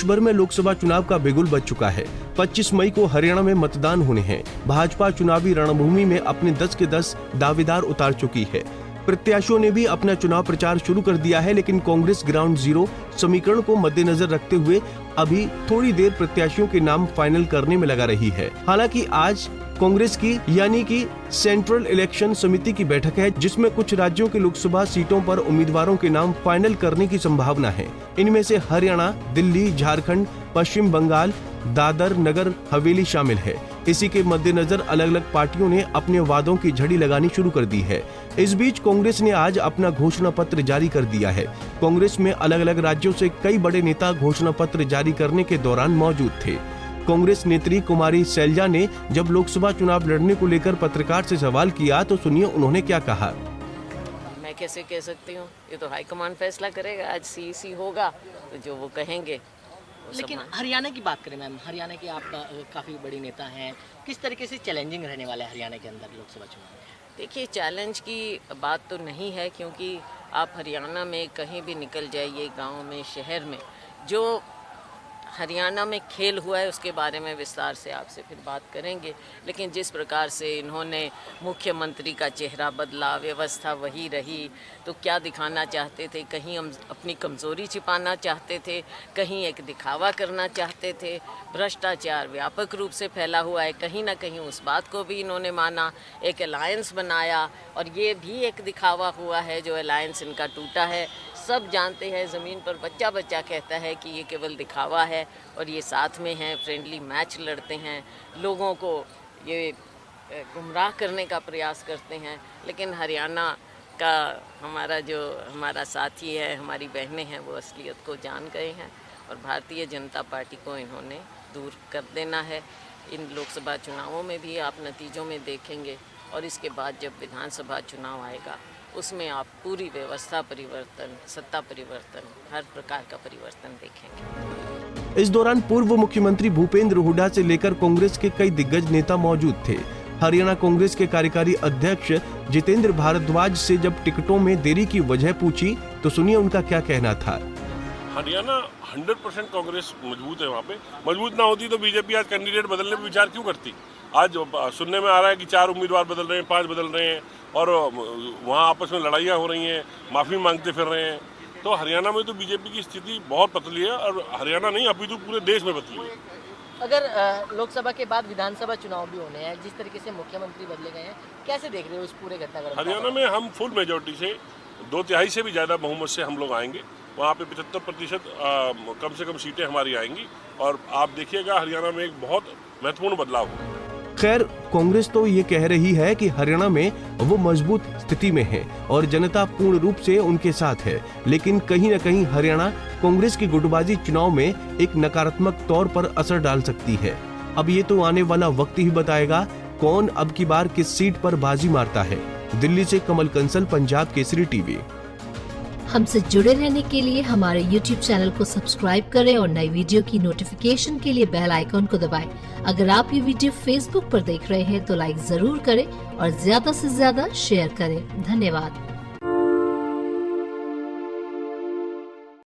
भर में लोकसभा चुनाव का बिगुल बज चुका है। 25 मई को हरियाणा में मतदान होने हैं। भाजपा चुनावी रणभूमि में अपने 10 के 10 दावेदार उतार चुकी है। प्रत्याशियों ने भी अपना चुनाव प्रचार शुरू कर दिया है, लेकिन कांग्रेस ग्राउंड जीरो समीकरण को मद्देनजर रखते हुए अभी थोड़ी देर प्रत्याशियों के नाम फाइनल करने में लगा रही है। हालांकि आज कांग्रेस की यानी कि सेंट्रल इलेक्शन समिति की बैठक है, जिसमें कुछ राज्यों के लोकसभा सीटों पर उम्मीदवारों के नाम फाइनल करने की संभावना है। इनमें से हरियाणा, दिल्ली, झारखंड, पश्चिम बंगाल, दादर नगर हवेली शामिल है। इसी के मद्देनजर अलग अलग पार्टियों ने अपने वादों की झड़ी लगानी शुरू कर दी है। इस बीच कांग्रेस ने आज अपना घोषणा पत्र जारी कर दिया है। कांग्रेस में अलग अलग राज्यों से कई बड़े नेता घोषणा पत्र जारी करने के दौरान मौजूद थे। कांग्रेस नेत्री कुमारी सैलजा ने जब लोकसभा चुनाव लड़ने को लेकर पत्रकार से सवाल किया तो सुनिए उन्होंने क्या कहा। मैं कैसे कह सकती हूँ, ये तो हाईकमान फैसला करेगा। आज सीईसी होगा तो जो वो कहेंगे। लेकिन हरियाणा की बात करें मैम, हरियाणा के आप काफ़ी बड़ी नेता हैं, किस तरीके से चैलेंजिंग रहने वाला है हरियाणा के अंदर लोकसभा चुनाव? देखिए, चैलेंज की बात तो नहीं है, क्योंकि आप हरियाणा में कहीं भी निकल जाइए, गांव में, शहर में, जो हरियाणा में खेल हुआ है उसके बारे में विस्तार से आपसे फिर बात करेंगे। लेकिन जिस प्रकार से इन्होंने मुख्यमंत्री का चेहरा बदला, व्यवस्था वही रही, तो क्या दिखाना चाहते थे? कहीं हम अपनी कमज़ोरी छिपाना चाहते थे, कहीं एक दिखावा करना चाहते थे। भ्रष्टाचार व्यापक रूप से फैला हुआ है, कहीं ना कहीं उस बात को भी इन्होंने माना, एक अलायंस बनाया, और ये भी एक दिखावा हुआ है जो अलायंस इनका टूटा है। सब जानते हैं, ज़मीन पर बच्चा बच्चा कहता है कि ये केवल दिखावा है, और ये साथ में हैं, फ्रेंडली मैच लड़ते हैं, लोगों को ये गुमराह करने का प्रयास करते हैं। लेकिन हरियाणा का हमारा साथी है, हमारी बहनें हैं, वो असलियत को जान गए हैं, और भारतीय जनता पार्टी को इन्होंने दूर कर देना है। इन लोकसभा चुनावों में भी आप नतीजों में देखेंगे, और इसके बाद जब विधानसभा चुनाव आएगा उसमें आप पूरी व्यवस्था परिवर्तन, सत्ता परिवर्तन, हर प्रकार का परिवर्तन देखेंगे। इस दौरान पूर्व मुख्यमंत्री भूपेंद्र हुड्डा से लेकर कांग्रेस के कई दिग्गज नेता मौजूद थे। हरियाणा कांग्रेस के कार्यकारी अध्यक्ष जितेंद्र भारद्वाज से जब टिकटों में देरी की वजह पूछी तो सुनिए उनका क्या कहना था। हरियाणा 100% कांग्रेस मजबूत है। वहाँ पे मजबूत ना होती तो बीजेपी आज कैंडिडेट बदलने पर विचार क्यों करती? आज सुनने में आ रहा है कि 4 उम्मीदवार बदल रहे हैं, 5 बदल रहे हैं, और वहाँ आपस में लड़ाइयाँ हो रही हैं, माफ़ी मांगते फिर रहे हैं। तो हरियाणा में तो बीजेपी की स्थिति बहुत पतली है, और हरियाणा नहीं अपितु पूरे देश में पतली है। अगर लोकसभा के बाद विधानसभा चुनाव भी होने हैं, जिस तरीके से मुख्यमंत्री बदले गए हैं, कैसे देख रहे हो इस पूरे घटनाक्रम? हरियाणा में हम फुल मेजोरिटी से 2/3 से भी ज़्यादा बहुमत से हम लोग आएंगे। वहाँ पे 75% कम से कम सीटें हमारी आएंगी, और आप देखिएगा हरियाणा में एक बहुत महत्वपूर्ण बदलाव होगा। खैर, कांग्रेस तो ये कह रही है कि हरियाणा में वो मजबूत स्थिति में है और जनता पूर्ण रूप से उनके साथ है, लेकिन कहीं न कहीं हरियाणा कांग्रेस की गुटबाजी चुनाव में एक नकारात्मक तौर पर असर डाल सकती है। अब ये तो आने वाला वक्त ही बताएगा कौन अब की बार किस सीट पर बाजी मारता है। दिल्ली से कमल कंसल, पंजाब केसरी टीवी। हमसे जुड़े रहने के लिए हमारे YouTube चैनल को सब्सक्राइब करें और नई वीडियो की नोटिफिकेशन के लिए बेल आइकॉन को दबाएं। अगर आप ये वीडियो Facebook पर देख रहे हैं तो लाइक जरूर करें और ज्यादा से ज्यादा शेयर करें। धन्यवाद।